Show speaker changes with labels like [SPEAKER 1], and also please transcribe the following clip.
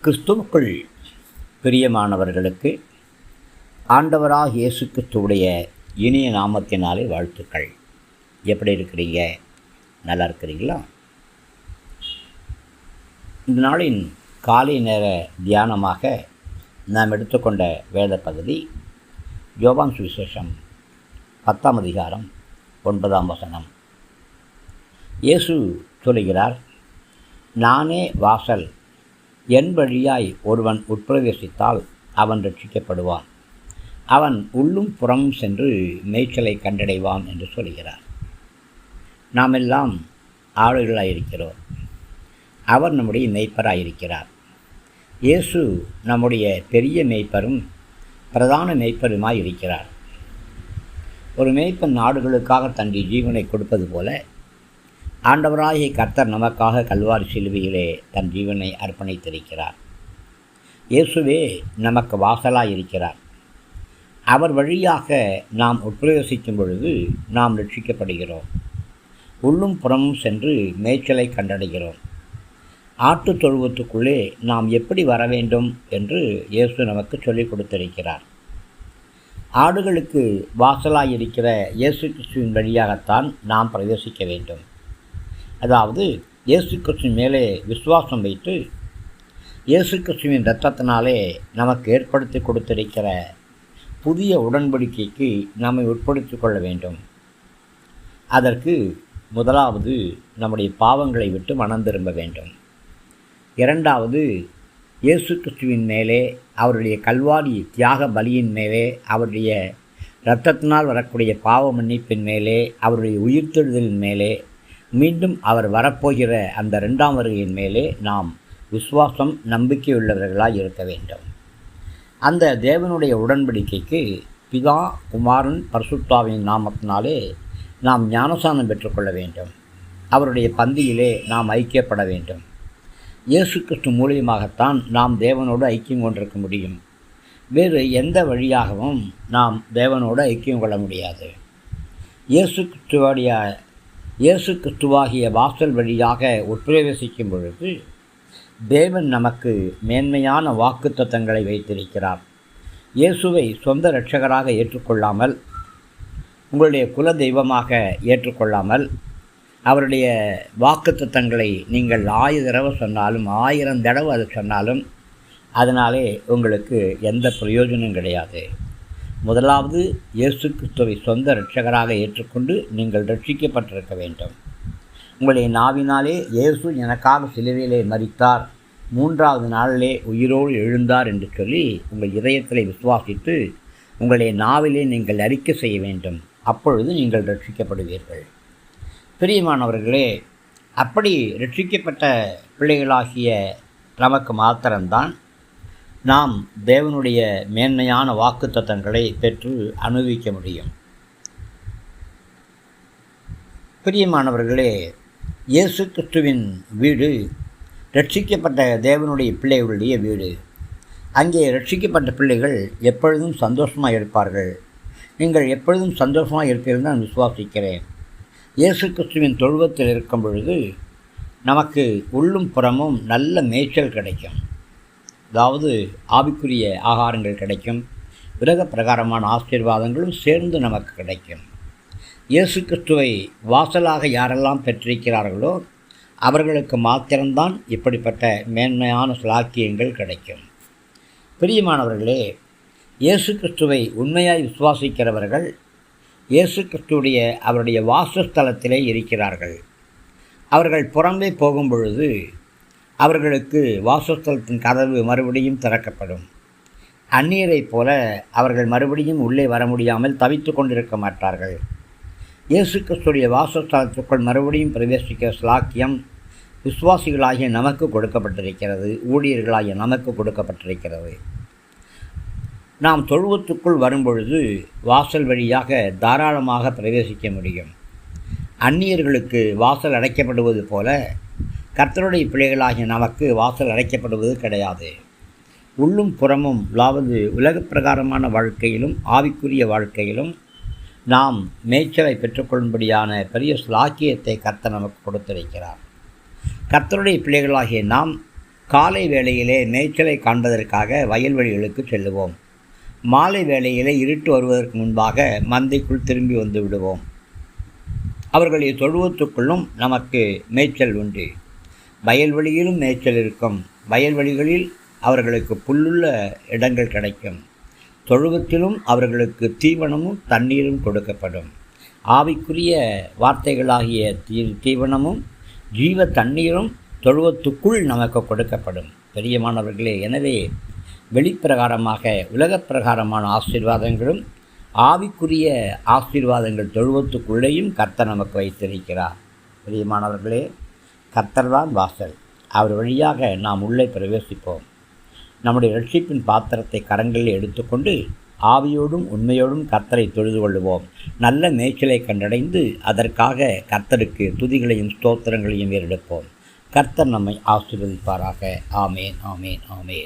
[SPEAKER 1] கிறிஸ்துவுக்குள் பிரியமானவர்களுக்கு ஆண்டவராக இயேசு கிறிஸ்துவுடைய இனிய நாமத்தினாலே வாழ்த்துக்கள். எப்படி இருக்கிறீங்க? நல்லா இருக்கிறீங்களா? இந்த நாளின் காலை நேர தியானமாக நாம் எடுத்துக்கொண்ட வேத பகுதி யோவான் சுவிசேஷம் 10ஆம் அதிகாரம் 9ஆம் வசனம். இயேசு சொல்லுகிறார், நானே வாசல், என் வழியாய் ஒருவன் உட்பிரவேசித்தால் அவன் ரட்சிக்கப்படுவான், அவன் உள்ளும் புறமும் சென்று மேய்ச்சலை கண்டடைவான் என்று சொல்கிறார். நாம் எல்லாம் ஆடுகளாயிருக்கிறோம். அவர் நம்முடைய மேய்ப்பராயிருக்கிறார். இயேசு நம்முடைய பெரிய மேய்ப்பரும் பிரதான மேய்ப்பருமாய் இருக்கிறார். ஒரு மேய்ப்பன் ஆடுகளுக்காக தன்னுடைய ஜீவனை கொடுப்பது போல ஆண்டவராகிய கர்த்தர் நமக்காக கல்வாரி சிலுவையிலே தன் ஜீவனை அர்ப்பணித்திருக்கிறார். இயேசுவே நமக்கு வாசலாக இருக்கிறார். அவர் வழியாக நாம் உட்பிரவேசிக்கும் பொழுது நாம் ரட்சிக்கப்படுகிறோம். உள்ளும் புறமும் சென்று மேய்ச்சலை கண்டடைகிறோம். ஆட்டு தொழுவத்துக்குள்ளே நாம் எப்படி வர வேண்டும் என்று இயேசு நமக்கு சொல்லிக் கொடுத்திருக்கிறார். ஆடுகளுக்கு வாசலாயிருக்கிற இயேசு கிறிஸ்துவின் வழியாகத்தான் நாம் பிரவேசிக்க வேண்டும். அதாவது இயேசு கிறிஸ்துவின் மேலே விசுவாசம் வைத்து இயேசு கிறிஸ்துவின் இரத்தத்தினாலே நமக்கு ஏற்படுத்தி கொடுத்திருக்கிற புதிய உடன்படிக்கைக்கு நம்மை உட்படுத்தி கொள்ள வேண்டும். அதற்கு முதலாவது நம்முடைய பாவங்களை விட்டு மனம் திரும்ப வேண்டும். இரண்டாவது, இயேசு கிறிஸ்துவின் மேலே, அவருடைய கல்வாரி தியாக பலியின் மேலே, அவருடைய இரத்தத்தினால் வரக்கூடிய பாவ மன்னிப்பின் மேலே, அவருடைய உயிர்த்தெழுதலின் மேலே, மீண்டும் அவர் வரப்போகிற அந்த 2ஆம் வருகையின் மேலே நாம் விசுவாசம் நம்பிக்கையுள்ளவர்களாக இருக்க வேண்டும். அந்த தேவனுடைய உடன்படிக்கைக்கு பிதா, குமாரன், பரிசுத்தாவின் நாமத்தினாலே நாம் ஞானசானம் பெற்றுக்கொள்ள வேண்டும். அவருடைய பந்தியிலே நாம் ஐக்கியப்பட வேண்டும். இயேசு கிறிஸ்து மூலியமாகத்தான் நாம் தேவனோடு ஐக்கியம் கொண்டிருக்க முடியும். வேறு எந்த வழியாகவும் நாம் தேவனோடு ஐக்கியம் கொள்ள முடியாது. இயேசு கிறிஸ்துவாகிய வாசல் வழியாக உட்பிரவேசிக்கும் பொழுது தேவன் நமக்கு மேன்மையான வாக்குத்தத்தங்களை வைத்திருக்கிறார். இயேசுவை சொந்த இரட்சகராக ஏற்றுக்கொள்ளாமல், உங்களுடைய குல தெய்வமாக ஏற்றுக்கொள்ளாமல், அவருடைய வாக்குத்தத்தங்களை நீங்கள் 1000 தடவை சொன்னாலும் 1000 தடவை அதை சொன்னாலும் அதனாலே உங்களுக்கு எந்த பிரயோஜனம் கிடையாது. முதலாவது இயேசு கிறிஸ்துவை சொந்த இரட்சகராக ஏற்றுக்கொண்டு நீங்கள் ரட்சிக்கப்பட்டிருக்க வேண்டும். உங்களுடைய நாவினாலே இயேசு எனக்காக சிலுவையிலே மரித்தார், 3ஆவது நாளிலே உயிரோடு எழுந்தார் என்று சொல்லி உங்கள் இதயத்திலே விசுவாசித்து உங்களுடைய நாவிலே நீங்கள் அறிக்கை செய்ய வேண்டும். அப்பொழுது நீங்கள் ரட்சிக்கப்படுவீர்கள். பிரியமானவர்களே, அப்படி ரட்சிக்கப்பட்ட பிள்ளைகளாகிய நமக்கு மாத்திரம்தான் நாம் தேவனுடைய மேன்மையான வாக்குத்தத்தங்களை பெற்று அனுபவிக்க முடியும். பிரியமானவர்களே, இயேசு கிறிஸ்துவின் வீடு ரட்சிக்கப்பட்ட தேவனுடைய பிள்ளைகளுடைய வீடு. அங்கே ரட்சிக்கப்பட்ட பிள்ளைகள் எப்பொழுதும் சந்தோஷமாக இருப்பார்கள். நீங்கள் எப்பொழுதும் சந்தோஷமாக இருப்பீர்கள் நான் விசுவாசிக்கிறேன். இயேசு கிறிஸ்துவின் தொழுவத்தில் இருக்கும் பொழுது நமக்கு உள்ளும் புறமும் நல்ல மேய்ச்சல் கிடைக்கும். அதாவது ஆவிக்குரிய ஆகாரங்கள் கிடைக்கும், உலக பிரகாரமான ஆசீர்வாதங்களும் சேர்ந்து நமக்கு கிடைக்கும். இயேசு கிறிஸ்துவை வாசலாக யாரெல்லாம் பெற்றிருக்கிறார்களோ அவர்களுக்கு மாத்திரம்தான் இப்படிப்பட்ட மேன்மையான சாக்கியங்கள் கிடைக்கும். பிரியமானவர்களே, இயேசு கிறிஸ்துவை உண்மையாய் விசுவாசிக்கிறவர்கள் இயேசு கிறிஸ்துடைய அவருடைய வாசஸ்தலத்திலே இருக்கிறார்கள். அவர்கள் புறம்பே போகும் பொழுது அவர்களுக்கு வாசஸ்தலத்தின் கதவு மறுபடியும் திறக்கப்படும். அந்நியரைப் போல அவர்கள் மறுபடியும் உள்ளே வர முடியாமல் தவித்து கொண்டிருக்க மாட்டார்கள். இயேசு கிறிஸ்துடைய வாசஸ்தலத்திற்குள் மறுபடியும் பிரவேசிக்க சாக்கியம் விசுவாசிகளாகிய நமக்கு கொடுக்கப்பட்டிருக்கிறது, ஊழியர்களாகிய நமக்கு கொடுக்கப்பட்டிருக்கிறது. நாம் தொழுவத்துக்குள் வரும்பொழுது வாசல் வழியாக தாராளமாக பிரவேசிக்க முடியும். அந்நியர்களுக்கு வாசல் அடைக்கப்படுவது போல கர்த்தருடைய பிள்ளைகளாகிய நமக்கு வாசல் அடைக்கப்படுவது கிடையாது. உள்ளும் புறமும், அதாவது உலக பிரகாரமான வாழ்க்கையிலும் ஆவிக்குரிய வாழ்க்கையிலும் நாம் மேய்ச்சலை பெற்றுக்கொள்ளும்படியான பெரிய ஸ்லாக்கியத்தை கர்த்தர் நமக்கு கொடுத்திருக்கிறார். கர்த்தருடைய பிள்ளைகளாகிய நாம் காலை வேளையிலே மேய்ச்சலை காண்பதற்காக வயல்வெளிகளுக்கு செல்லுவோம். மாலை வேளையிலே இருட்டு வருவதற்கு முன்பாக மந்தைக்குள் திரும்பி வந்து விடுவோம். அவர்களுடைய தொழுவத்துக்குள்ளும் நமக்கு மேய்ச்சல் உண்டு. வயல்வெளியிலும் மேய்ச்சல் இருக்கும். வயல்வெளிகளில் அவர்களுக்கு புல்லுள்ள இடங்கள் கிடைக்கும். தொழுவத்திலும் அவர்களுக்கு தீவனமும் தண்ணீரும் கொடுக்கப்படும். ஆவிக்குரிய வார்த்தைகளாகிய தீவனமும் ஜீவ தண்ணீரும் தொழுவத்துக்குள் நமக்கு கொடுக்கப்படும். பெரியமானவர்களே, எனவே வெளிப்பிரகாரமாக உலகப் பிரகாரமான ஆசீர்வாதங்களும் ஆவிக்குரிய ஆசீர்வாதங்கள் தொழுவத்துக்குள்ளேயும் கர்த்தர் நமக்கு வைத்திருக்கிறார். பெரியமானவர்களே, கர்த்தர்தான் வாசல். அவர் வழியாக நாம் உள்ளே பிரவேசிப்போம். நம்முடைய ரட்சிப்பின் பாத்திரத்தை கரங்களில் எடுத்துக்கொண்டு ஆவியோடும் உண்மையோடும் கர்த்தரை தொழுது கொள்ளுவோம். நல்ல மேய்ச்சலை கண்டடைந்து அதற்காக கர்த்தருக்கு துதிகளையும் ஸ்தோத்திரங்களையும் ஏறெடுப்போம். கர்த்தர் நம்மை ஆசீர்வதிப்பாராக. ஆமேன், ஆமேன், ஆமேன்.